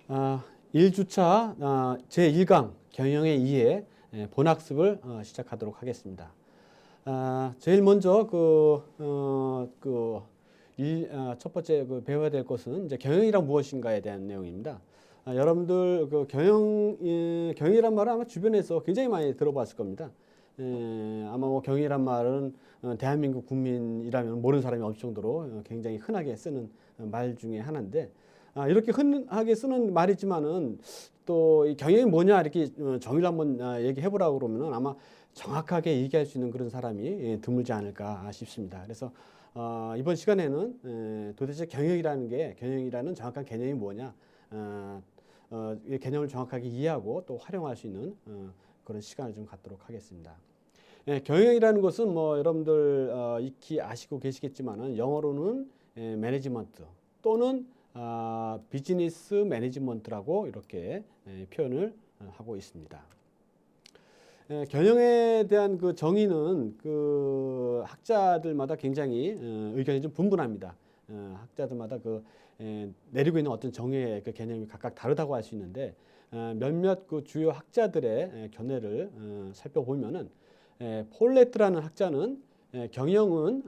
1주차 제1강 경영의 이해 본학습을 시작하도록 하겠습니다. 제일 먼저 첫 번째 배워야 될 것은 이제 경영이란 무엇인가에 대한 내용입니다. 여러분들 경영이란 말은 아마 주변에서 굉장히 많이 들어봤을 겁니다. 아마 뭐 경영이란 말은 대한민국 국민이라면 모르는 사람이 없을 정도로 굉장히 흔하게 쓰는 말 중에 하나인데, 이렇게 흔하게 쓰는 말이지만은 또 이 경영이 뭐냐 이렇게 정의를 한번 얘기해 보라고 그러면은 아마 정확하게 얘기할 수 있는 그런 사람이 드물지 않을까 싶습니다. 그래서 이번 시간에는 도대체 경영이라는 정확한 개념이 뭐냐, 이 개념을 정확하게 이해하고 또 활용할 수 있는 그런 시간을 좀 갖도록 하겠습니다. 경영이라는 것은 뭐 여러분들 익히 아시고 계시겠지만은 영어로는 매니지먼트 또는 비즈니스 매니지먼트라고 이렇게 표현을 하고 있습니다. 경영에 대한 그 정의는 그 학자들마다 굉장히 의견이 좀 분분합니다. 학자들마다 내리고 있는 어떤 정의의 그 개념이 각각 다르다고 할 수 있는데, 몇몇 그 주요 학자들의 견해를 살펴보면은 폴레트라는 학자는 경영은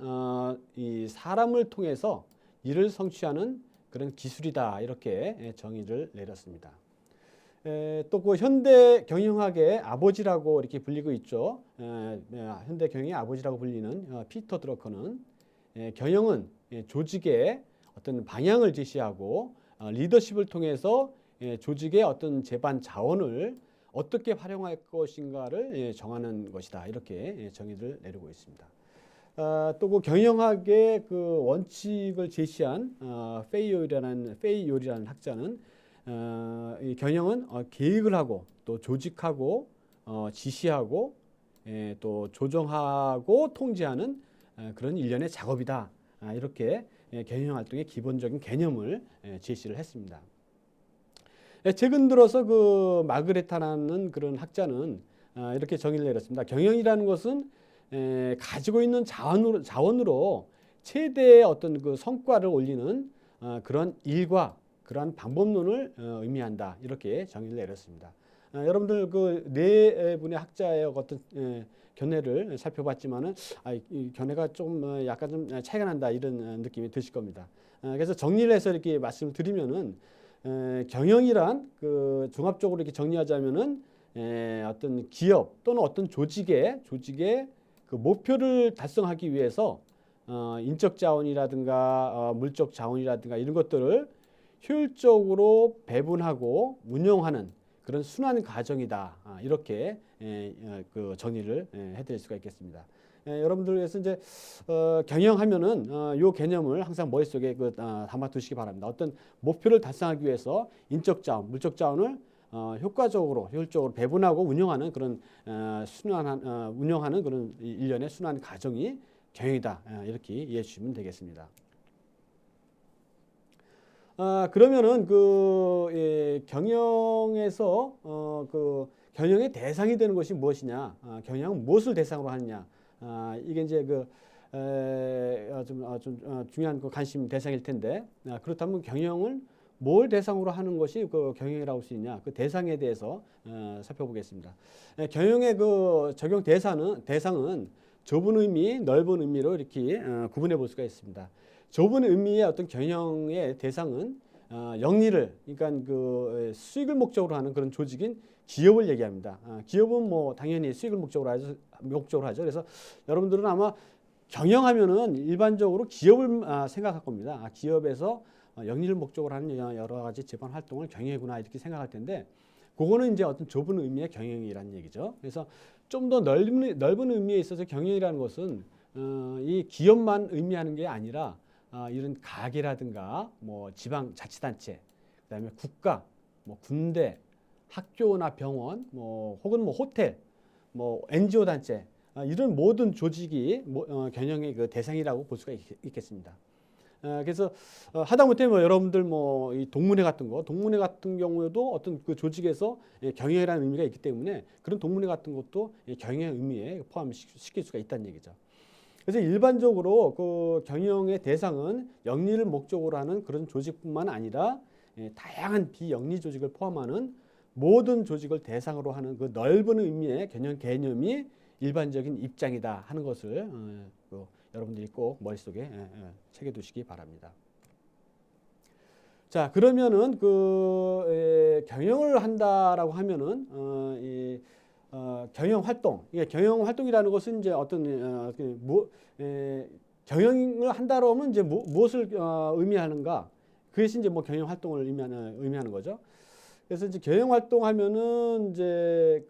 이 사람을 통해서 일을 성취하는 그런 기술이다 이렇게 정의를 내렸습니다. 또 그 현대 경영학의 아버지라고 이렇게 불리고 있죠. 현대 경영의 아버지라고 불리는 피터 드러커는 경영은 조직의 어떤 방향을 제시하고 리더십을 통해서 조직의 어떤 재반 자원을 어떻게 활용할 것인가를 정하는 것이다 이렇게 정의를 내리고 있습니다. 또 그 경영학의 그 원칙을 제시한 페이올이라는 학자는 이 경영은 계획을 하고 또 조직하고 지시하고 또 조정하고 통제하는 그런 일련의 작업이다. 이렇게 경영 활동의 기본적인 개념을 제시를 했습니다. 최근 들어서 그 마그레타라는 그런 학자는 이렇게 정의를 내렸습니다. 경영이라는 것은 가지고 있는 자원으로 최대의 어떤 그 성과를 올리는 그런 일과 그러한 방법론을 의미한다 이렇게 정의를 내렸습니다. 여러분들 그 네 분의 학자의 어떤 견해를 살펴봤지만은 이 견해가 좀 약간 좀 차이가 난다 이런 느낌이 드실 겁니다. 그래서 정리를 해서 이렇게 말씀을 드리면은 경영이란 그 종합적으로 이렇게 정리하자면은 어떤 기업 또는 어떤 조직의 그 목표를 달성하기 위해서 인적 자원이라든가 물적 자원이라든가 이런 것들을 효율적으로 배분하고 운용하는 그런 순환 과정이다. 이렇게 그 정의를 해드릴 수가 있겠습니다. 여러분들께서 이제 경영하면은 요 개념을 항상 머릿속에 담아두시기 바랍니다. 어떤 목표를 달성하기 위해서 인적 자원, 물적 자원을 효율적으로 배분하고 운영하는 그런 운영하는 그런 일련의 순환 과정이 경영이다. 이렇게 이해해 주시면 되겠습니다. 그러면은 경영에서 경영의 대상이 되는 것이 무엇이냐? 경영은 무엇을 대상으로 하느냐? 이게 이제 좀 중요한 그 관심 대상일 텐데, 그렇다면 경영을 뭘 대상으로 하는 것이 그 경영이라고 할 수 있냐? 그 대상에 대해서 살펴보겠습니다. 경영의 그 적용 대상은 좁은 의미, 넓은 의미로 이렇게 구분해 볼 수가 있습니다. 좁은 의미의 어떤 경영의 대상은 영리를, 그러니까 그 수익을 목적으로 하는 그런 조직인 기업을 얘기합니다. 기업은 뭐 당연히 수익을 목적으로 하죠. 그래서 여러분들은 아마 경영하면은 일반적으로 기업을 생각할 겁니다. 기업에서 영리를 목적으로 하는 여러 가지 재반 활동을 경영이구나 이렇게 생각할 텐데, 그거는 이제 어떤 좁은 의미의 경영이라는 얘기죠. 그래서 좀 더 넓은 의미에 있어서 경영이라는 것은 이 기업만 의미하는 게 아니라 이런 가게라든가 뭐 지방 자치단체, 그다음에 국가, 뭐 군대, 학교나 병원, 뭐 혹은 뭐 호텔, 뭐 NGO 단체, 이런 모든 조직이 경영의 그 대상이라고 볼 수가 있겠습니다. 그래서 하다못해 뭐 여러분들 뭐 이 동문회 같은 경우에도 어떤 그 조직에서 경영이라는 의미가 있기 때문에 그런 동문회 같은 것도 경영의 의미에 포함시킬 수가 있다는 얘기죠. 그래서 일반적으로 그 경영의 대상은 영리를 목적으로 하는 그런 조직뿐만 아니라 다양한 비영리 조직을 포함하는 모든 조직을 대상으로 하는 그 넓은 의미의 개념이 일반적인 입장이다 하는 것을 여러분들이 꼭 머릿속에 새겨두시기 바랍니다. 자, 그러면은 경영을 한다라고 하면은 경영 활동, 경영 활동이라는 것은 이제 어떤 경영을 한다로 하면 이제 무엇을 의미하는가? 그것이 이제 뭐 경영 활동을 의미하는 거죠. 그래서 이제 경영 활동하면은 이제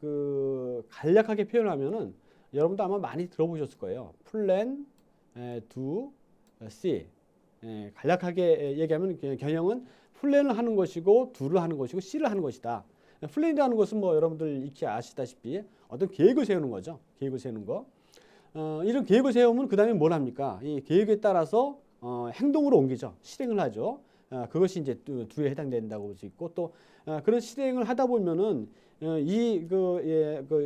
간략하게 표현하면은 여러분도 아마 많이 들어보셨을 거예요. 플랜, 두, 씨. 간략하게 얘기하면 경영은 플랜을 하는 것이고 두를 하는 것이고 씨를 하는 것이다. 플랜이라는 것은 뭐 여러분들 익히 아시다시피 어떤 계획을 세우는 거죠. 계획을 세우는 거. 이런 계획을 세우면 그 다음에 뭘 합니까? 이 계획에 따라서 행동으로 옮기죠. 실행을 하죠. 그것이 이제 두에 해당된다고 볼 수 있고 또 그런 실행을 하다 보면은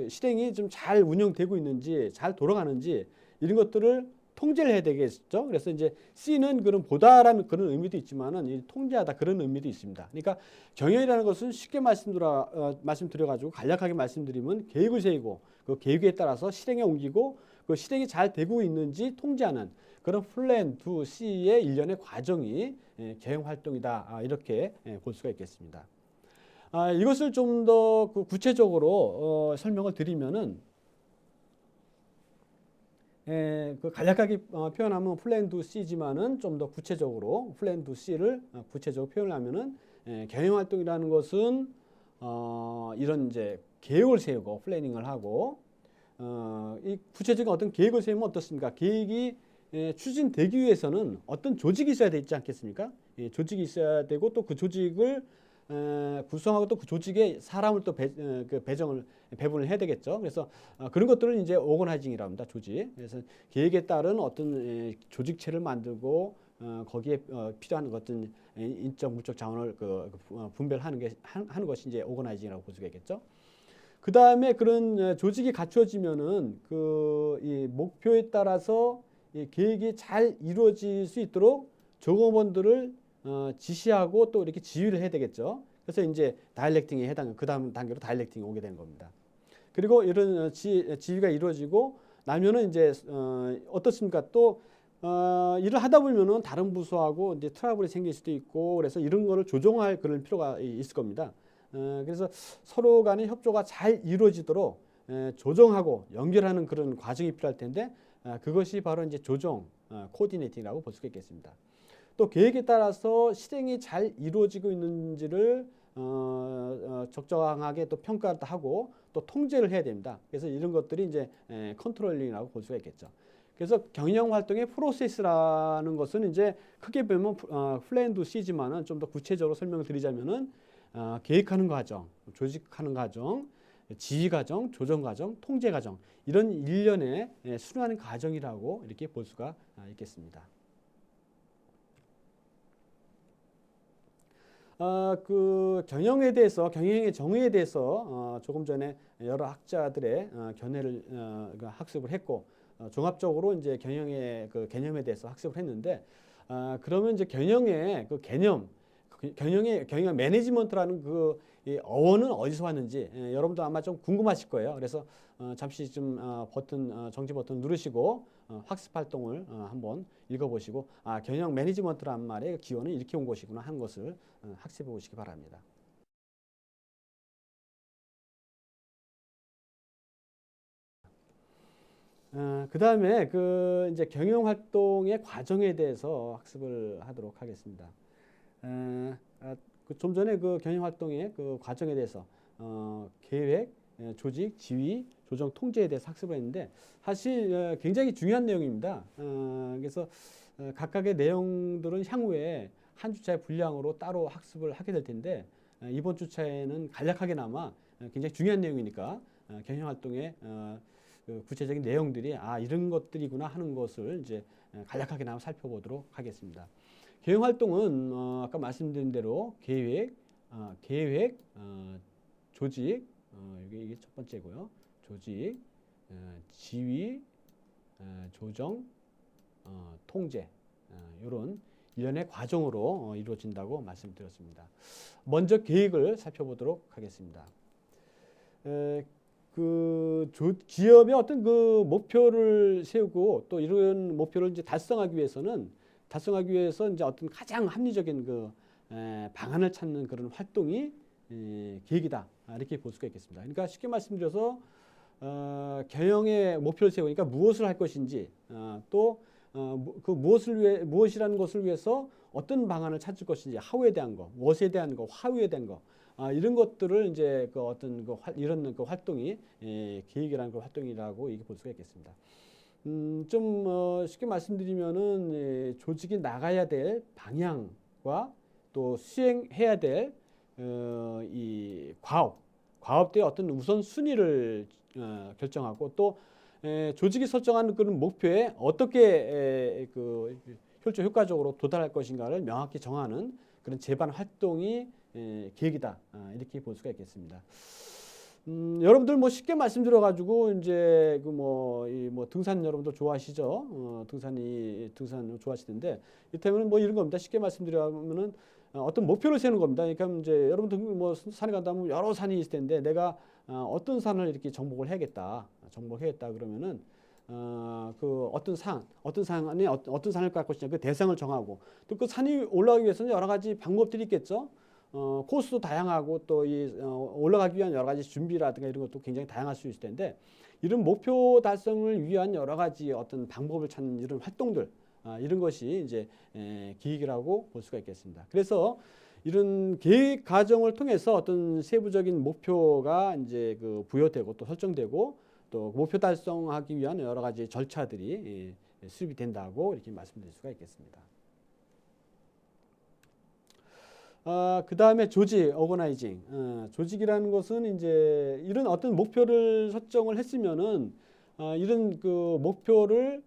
실행이 좀 잘 운영되고 있는지 잘 돌아가는지 이런 것들을 통제를 해야 되겠죠. 그래서 이제 C는 그런 보다라는 그런 의미도 있지만은 이 통제하다 그런 의미도 있습니다. 그러니까 경영이라는 것은 쉽게 말씀드려가지고 간략하게 말씀드리면 계획을 세우고 그 계획에 따라서 실행에 옮기고 그 실행이 잘 되고 있는지 통제하는 그런 플랜 두 C의 일련의 과정이 경영 활동이다. 이렇게 볼 수가 있겠습니다. 이것을 좀 더 구체적으로 설명을 드리면은 간략하게 표현하면 플랜 두 C지만은 좀 더 구체적으로 플랜 두 C를 구체적으로 표현하면은 경영 활동이라는 것은 이런 이제 계획을 세우고 플래닝을 하고 이 구체적인 어떤 계획을 세우면 어떻습니까? 계획이 추진되기 위해서는 어떤 조직이 있어야 되지 않겠습니까? 조직이 있어야 되고 또 그 조직을 구성하고 또 그 조직에 사람을 또 배분을 해야 되겠죠. 그래서 그런 것들을 이제 오거나이징이라고 합니다. 조직. 그래서 계획에 따른 어떤 조직체를 만들고 거기에 필요한 어떤 인적 물적 자원을 분배하는 것이 이제 오거나이징이라고 볼 수가 있겠죠. 그 다음에 그런 조직이 갖춰지면은 이 목표에 따라서 이 계획이 잘 이루어질 수 있도록 조직원들을 지시하고 또 이렇게 지휘를 해야 되겠죠. 그래서 이제 다이렉팅에 그 다음 단계로 다이렉팅이 오게 되는 겁니다. 그리고 이런 지휘가 이루어지고 나면은 이제 어떻습니까? 또 일을 하다 보면은 다른 부서하고 이제 트러블이 생길 수도 있고 그래서 이런 거를 조정할 그런 필요가 있을 겁니다. 그래서 서로 간의 협조가 잘 이루어지도록 조정하고 연결하는 그런 과정이 필요할 텐데 그것이 바로 이제 조정, 코디네이팅이라고 볼 수가 있겠습니다. 또 계획에 따라서 실행이 잘 이루어지고 있는지를 적정하게 또 평가를 하고 또 통제를 해야 됩니다. 그래서 이런 것들이 이제 컨트롤링이라고 볼 수가 있겠죠. 그래서 경영 활동의 프로세스라는 것은 이제 크게 보면 플랜 두 C지만은 좀 더 구체적으로 설명을 드리자면은 계획하는 과정, 조직하는 과정, 지휘 과정, 조정 과정, 통제 과정 이런 일련의 수행하는 과정이라고 이렇게 볼 수가 있겠습니다. 경영에 대해서 경영의 정의에 대해서 조금 전에 여러 학자들의 견해를 학습을 했고 종합적으로 이제 경영의 개념에 대해서 학습을 했는데 그러면 이제 경영의 경영의 매니지먼트라는 이 어원은 어디서 왔는지 여러분도 아마 좀 궁금하실 거예요. 그래서 잠시 좀 정지 버튼 누르시고 학습 활동을 한번 읽어보시고 경영 매니지먼트란 말의 기원은 이렇게 온 것이구나 하는 것을 학습해 보시기 바랍니다. 그 다음에 이제 경영 활동의 과정에 대해서 학습을 하도록 하겠습니다. 좀 전에 경영 활동의 과정에 대해서 계획, 조직, 지휘, 조정, 통제에 대해서 학습을 했는데 사실 굉장히 중요한 내용입니다. 그래서 각각의 내용들은 향후에 한 주차의 분량으로 따로 학습을 하게 될 텐데 이번 주차에는 간략하게나마 굉장히 중요한 내용이니까 경영 활동의 구체적인 내용들이 이런 것들이구나 하는 것을 이제 간략하게나마 살펴보도록 하겠습니다. 경영 활동은 아까 말씀드린 대로 계획, 조직, 이게 첫 번째고요. 조직, 지휘, 조정, 통제 이런 일련의 과정으로 이루어진다고 말씀드렸습니다. 먼저 계획을 살펴보도록 하겠습니다. 기업의 어떤 그 목표를 세우고 또 이런 목표를 이제 달성하기 위해서 이제 어떤 가장 합리적인 그 방안을 찾는 그런 활동이 계획이다. 이렇게 볼 수가 있겠습니다. 그러니까 쉽게 말씀드려서 경영의 목표를 세우니까 무엇을 할 것인지 그 무엇이라는 것을 위해서 어떤 방안을 찾을 것인지 하우에 대한 거, what에 대한 거, how에 대한 거 이런 것들을 이제 그 어떤 이런 그 활동이 계획이라는 그 활동이라고 이렇게 볼 수가 있겠습니다. 좀 쉽게 말씀드리면은 조직이 나가야 될 방향과 또 수행해야 될 이 과업들의 어떤 우선 순위를 결정하고 또 조직이 설정하는 그런 목표에 어떻게 그 효과적으로 도달할 것인가를 명확히 정하는 그런 제반 활동이 계획이다. 이렇게 볼 수가 있겠습니다. 여러분들 뭐 쉽게 말씀드려 가지고 이제 그 뭐 등산 여러분들 좋아하시죠? 등산 좋아하시는데 이때문에 뭐 이런 겁니다. 쉽게 말씀드리면은 어떤 목표를 세우는 겁니다. 그러니까 이제 여러분들 뭐 산에 간다 면 여러 산이 있을 텐데 내가 어떤 산을 이렇게 정복을 해야겠다 그러면은 그 어떤 산이 어떤 산을 갈 것이냐 그 대상을 정하고 또 그 산이 올라가기 위해서는 여러 가지 방법들이 있겠죠. 코스도 다양하고 또 올라가기 위한 여러 가지 준비라든가 이런 것도 굉장히 다양할 수 있을 텐데 이런 목표 달성을 위한 여러 가지 어떤 방법을 찾는 이런 활동들 이런 것이 이제 계획이라고 볼 수가 있겠습니다. 그래서 이런 계획 과정을 통해서 어떤 세부적인 목표가 이제 그 부여되고 또 설정되고 또 목표 달성하기 위한 여러 가지 절차들이 수립이 된다고 이렇게 말씀드릴 수가 있겠습니다. 그 다음에 조직, 오거나이징. 조직이라는 것은 이제 이런 어떤 목표를 설정을 했으면은 이런 그 목표를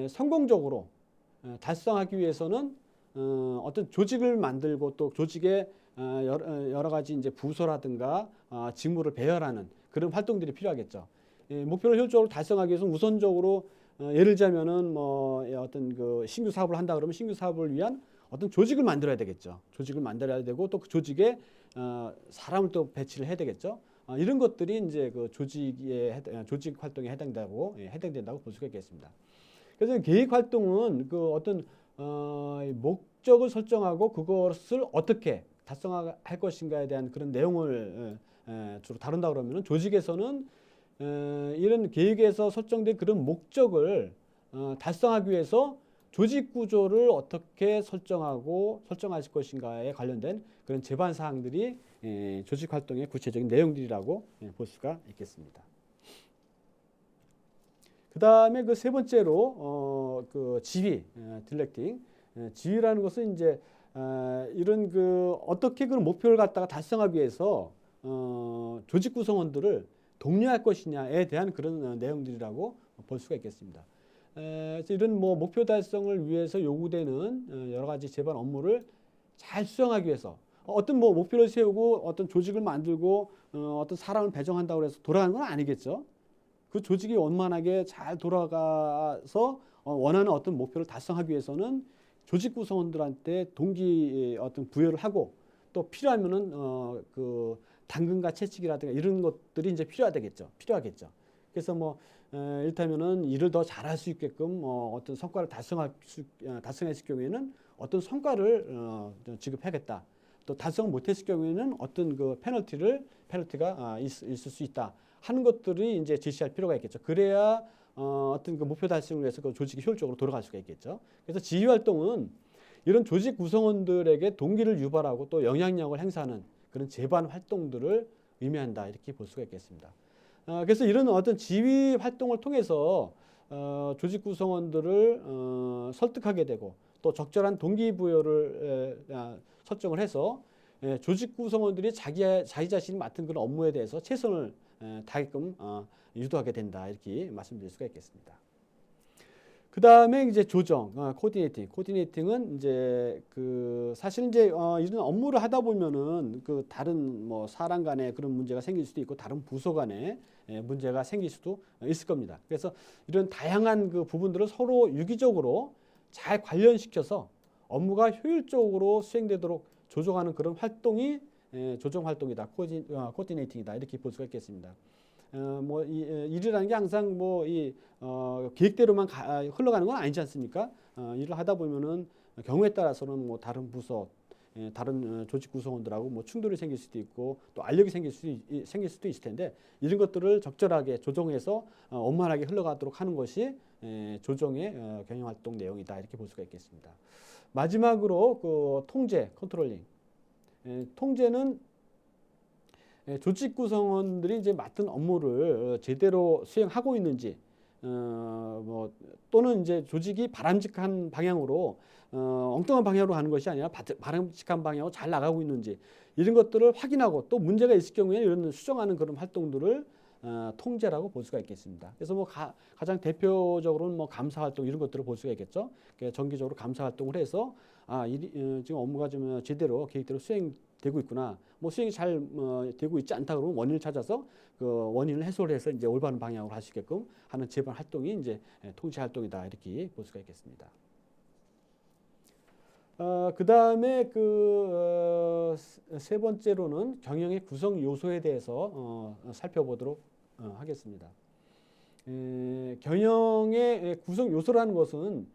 성공적으로 달성하기 위해서는 어떤 조직을 만들고 또 조직의 여러 가지 이제 부서라든가 직무를 배열하는 그런 활동들이 필요하겠죠. 목표를 효율적으로 달성하기 위해서는 우선적으로 예를 들자면은 뭐 어떤 그 신규 사업을 한다 그러면 신규 사업을 위한 어떤 조직을 만들어야 되겠죠. 조직을 만들어야 되고 또 그 조직에 사람을 또 배치를 해야 되겠죠. 이런 것들이 이제 그 조직 활동에 해당된다고 볼 수가 있겠습니다. 그래서 계획 활동은 그 어떤 목적을 설정하고 그것을 어떻게 달성할 것인가에 대한 그런 내용을 주로 다룬다 그러면은 조직에서는 이런 계획에서 설정된 그런 목적을 달성하기 위해서 조직 구조를 어떻게 설정하실 것인가에 관련된 그런 제반 사항들이 조직 활동의 구체적인 내용들이라고 볼 수가 있겠습니다. 그 다음에 그 세 번째로 그 지휘, 딜렉팅. 지휘라는 것은 이제 이런 그 어떻게 그런 목표를 갖다가 달성하기 위해서 조직 구성원들을 독려할 것이냐에 대한 그런 내용들이라고 볼 수가 있겠습니다. 그래서 이런 뭐 목표 달성을 위해서 요구되는 여러 가지 제반 업무를 잘 수행하기 위해서 어떤 뭐 목표를 세우고 어떤 조직을 만들고 어떤 사람을 배정한다고 해서 돌아가는 건 아니겠죠. 그 조직이 원만하게 잘 돌아가서 원하는 어떤 목표를 달성하기 위해서는 조직 구성원들한테 동기 어떤 부여를 하고 또 필요하면은 그 당근과 채찍이라든가 이런 것들이 이제 필요하겠죠. 그래서 뭐 이를테면은 일을 더 잘할 수 있게끔 어떤 성과를 달성했을 경우에는 어떤 성과를 지급하겠다. 또 달성 못했을 경우에는 어떤 그 페널티가 있을 수 있다 하는 것들이 이제 제시할 필요가 있겠죠. 그래야 어떤 그 목표 달성을 위해서 그 조직이 효율적으로 돌아갈 수가 있겠죠. 그래서 지휘 활동은 이런 조직 구성원들에게 동기를 유발하고 또 영향력을 행사하는 그런 제반 활동들을 의미한다 이렇게 볼 수가 있겠습니다. 그래서 이런 어떤 지휘 활동을 통해서 조직 구성원들을 설득하게 되고 또 적절한 동기부여를 설정을 해서 조직 구성원들이 자기 자신이 맡은 그런 업무에 대해서 최선을 다하게끔 유도하게 된다 이렇게 말씀드릴 수가 있겠습니다. 그 다음에 이제 조정, 코디네이팅은 이제 그 사실 이제 이런 업무를 하다 보면은 그 다른 뭐 사람 간에 그런 문제가 생길 수도 있고 다른 부서 간에 문제가 생길 수도 있을 겁니다. 그래서 이런 다양한 그 부분들을 서로 유기적으로 잘 관련시켜서 업무가 효율적으로 수행되도록 조정하는 그런 활동이 조정 활동이다, 코디네이팅이다 이렇게 볼 수가 있겠습니다. 일이라는 게 항상 계획대로만 흘러가는 건 아니지 않습니까? 일을 하다 보면은 경우에 따라서는 다른 부서, 다른 조직 구성원들하고 충돌이 생길 수도 있고 또 알력이 생길 수도 있을 텐데 이런 것들을 적절하게 조정해서 원만하게 흘러가도록 하는 것이 조정의 경영 활동 내용이다 이렇게 볼 수가 있겠습니다. 마지막으로 그 통제, 컨트롤링. 통제는 조직 구성원들이 이제 맡은 업무를 제대로 수행하고 있는지, 또는 이제 조직이 바람직한 방향으로 엉뚱한 방향으로 가는 것이 아니라 바람직한 방향으로 잘 나가고 있는지 이런 것들을 확인하고 또 문제가 있을 경우에 이런 수정하는 그런 활동들을 통제라고 볼 수가 있겠습니다. 그래서 가장 대표적으로는 감사 활동 이런 것들을 볼 수가 있겠죠. 정기적으로 감사 활동을 해서 지금 업무가 좀 제대로 계획대로 수행되고 있구나. 수행이 잘 되고 있지 않다 그러면 원인을 찾아서 그 원인을 해소를 해서 이제 올바른 방향으로 할 수 있게끔 하는 재반 활동이 이제 통제 활동이다 이렇게 볼 수가 있겠습니다. 그 다음에 세 번째로는 경영의 구성 요소에 대해서 살펴보도록 하겠습니다. 경영의 구성 요소라는 것은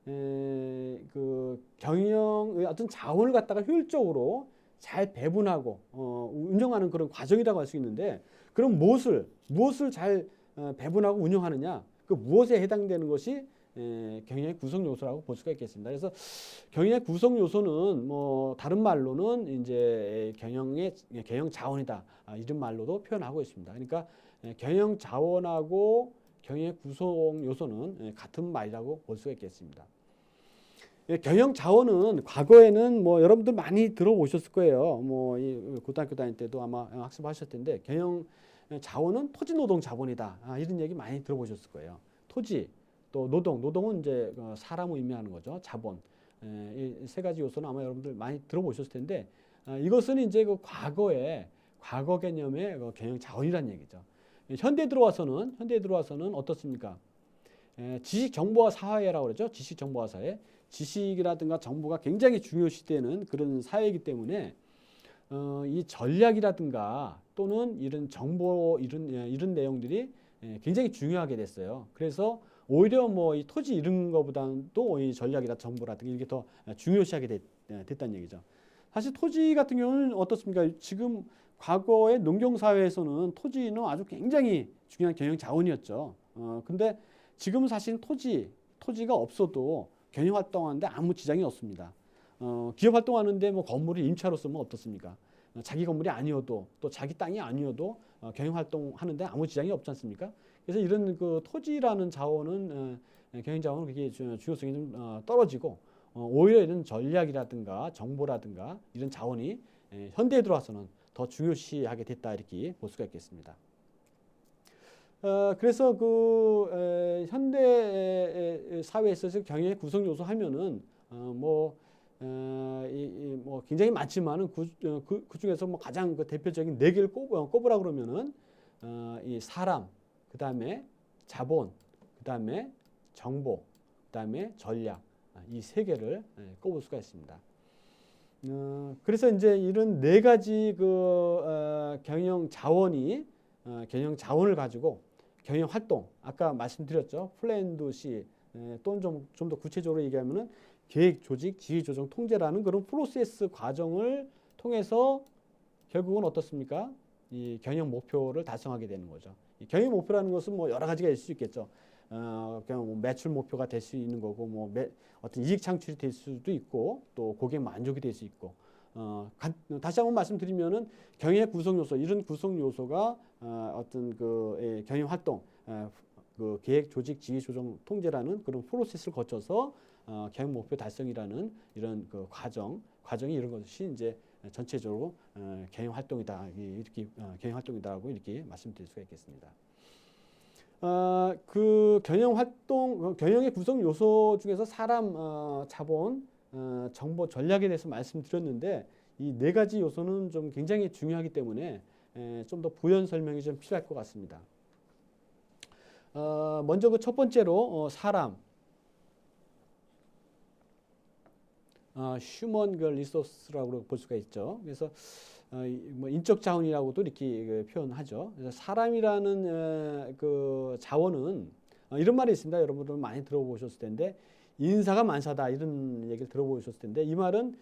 그 경영의 어떤 자원을 갖다가 효율적으로 잘 배분하고 운영하는 그런 과정이라고 할 수 있는데 그럼 무엇을 잘 배분하고 운영하느냐 그 무엇에 해당되는 것이 경영의 구성 요소라고 볼 수가 있겠습니다. 그래서 경영의 구성 요소는 다른 말로는 이제 경영 자원이다 이런 말로도 표현하고 있습니다. 그러니까 경영 자원하고 경영의 구성 요소는 같은 말이라고 볼 수가 있겠습니다. 경영 자원은 과거에는 여러분들 많이 들어보셨을 거예요. 고등학교 다닐 때도 아마 학습하셨을 텐데 경영 자원은 토지 노동 자본이다 이런 얘기 많이 들어보셨을 거예요. 토지 또 노동은 이제 사람을 의미하는 거죠. 자본. 이 세 가지 요소는 아마 여러분들 많이 들어보셨을 텐데 이것은 이제 과거 개념의 경영 자원이라는 얘기죠. 현대에 들어와서는 어떻습니까? 지식 정보화 사회라고 그러죠. 지식 정보화 사회. 지식이라든가 정보가 굉장히 중요시되는 그런 사회이기 때문에 이 전략이라든가 또는 이런 정보 이런 내용들이 굉장히 중요하게 됐어요. 그래서 오히려 이 토지 이런 것보다도 이 전략이나 정보라든가 이게 더 중요시하게 됐다는 얘기죠. 사실 토지 같은 경우는 어떻습니까? 지금 과거의 농경 사회에서는 토지는 아주 굉장히 중요한 경영 자원이었죠. 근데 지금은 사실 토지가 없어도 경영 활동하는데 아무 지장이 없습니다. 기업 활동하는데 건물을 임차로 쓰면 어떻습니까? 자기 건물이 아니어도 또 자기 땅이 아니어도 경영 활동하는데 아무 지장이 없지 않습니까? 그래서 이런 그 토지라는 자원은 경영 자원은 그게 중요성이 좀 떨어지고 오히려 이런 전략이라든가 정보라든가 이런 자원이 현대에 들어와서는 더 중요시하게 됐다 이렇게 볼 수가 있겠습니다. 그래서 현대 사회에서 경영의 구성 요소 하면은 굉장히 많지만은 그 중에서 가장 대표적인 네 개를 꼽으라 그러면은 이 사람, 그 다음에 자본, 그 다음에 정보, 그 다음에 전략 이 세 개를 꼽을 수가 있습니다. 그래서 이제 이런 네 가지 경영 자원을 가지고 경영 활동 아까 말씀드렸죠. 플랜 C 또는 좀 더 구체적으로 얘기하면은 계획, 조직, 지휘, 조정, 통제라는 그런 프로세스 과정을 통해서 결국은 어떻습니까? 이 경영 목표를 달성하게 되는 거죠. 이 경영 목표라는 것은 여러 가지가 있을 수 있겠죠. 그냥 매출 목표가 될 수 있는 거고, 어떤 이익 창출이 될 수도 있고, 또 고객 만족이 될 수 있고. 다시 한번 말씀드리면은 경영의 구성 요소, 이런 구성 요소가 어떤 경영 활동, 계획, 조직, 지휘, 조정, 통제라는 그런 프로세스를 거쳐서 경영 목표 달성이라는 이런 과정이 이런 것이 이제 전체적으로 경영 활동이다 이렇게 경영 활동이다라고 이렇게 말씀드릴 수가 있겠습니다. 경영의 구성 요소 중에서 사람, 자본, 정보, 전략에 대해서 말씀드렸는데 이 네 가지 요소는 좀 굉장히 중요하기 때문에 좀 더 부연 설명이 좀 필요할 것 같습니다. 먼저 첫 번째로 사람. 휴먼 그 리소스라고 볼 수가 있죠. 그래서 뭐 인적 자원이라고도 이렇게 표현하죠. 그래서 사람이라는 그 자원은 이런 말이 있습니다. 여러분들 많이 들어보셨을 텐데 인사가 만사다 이런 얘기를 들어보셨을 텐데 이 말은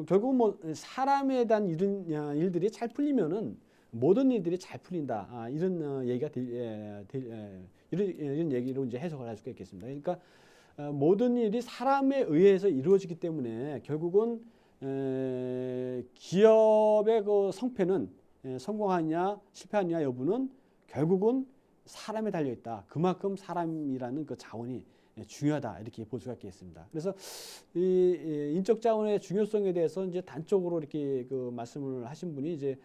결국 뭐 사람에 대한 이런 일들이 잘 풀리면은 모든 일들이 잘 풀린다. 이런 얘기가 이런 얘기로 이제 해석을 할 수가 있겠습니다. 그러니까 모든 일이 사람에 의해서 이루어지기 때문에 결국은 기업의 그 성패는 성공하느냐 실패하느냐 여부는 결국은 사람에 달려 있다. 그만큼 사람이라는 그 자원이 중요하다 이렇게 볼 수가 있겠습니다. 그래서 이 인적 자원의 중요성에 대해서 이제 단적으로 이렇게 그 말씀을 하신 분이 이제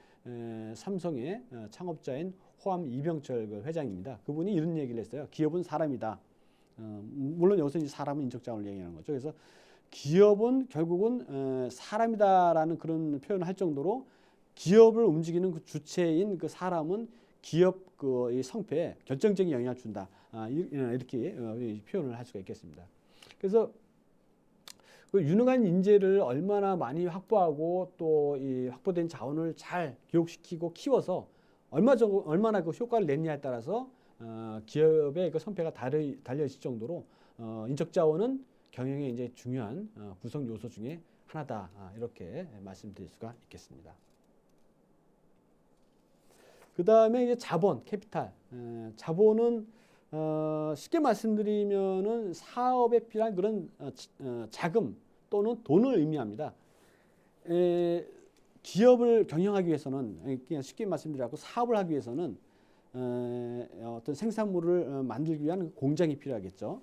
삼성의 창업자인 호암 이병철 그 회장입니다. 그분이 이런 얘기를 했어요. 기업은 사람이다. 물론 여기서 이제 사람은 인적 자원을 얘기하는 거죠. 그래서 기업은 결국은 사람이다라는 그런 표현을 할 정도로 기업을 움직이는 그 주체인 그 사람은 기업 그 성패에 결정적인 영향을 준다. 이렇게 표현을 할 수가 있겠습니다. 그래서 그 유능한 인재를 얼마나 많이 확보하고 또 이 확보된 자원을 잘 교육시키고 키워서 얼마나 그 효과를 냈냐에 따라서 기업의 그 성패가 달려 있을 정도로 인적 자원은 경영의 이제 중요한 구성 요소 중에 하나다. 이렇게 말씀드릴 수가 있겠습니다. 그 다음에 이제 자본, 캐피탈. 자본은 쉽게 말씀드리면은 사업에 필요한 그런 자금 또는 돈을 의미합니다. 기업을 경영하기 위해서는 그냥 쉽게 말씀드리고 사업을 하기 위해서는 어떤 생산물을 만들기 위한 공장이 필요하겠죠.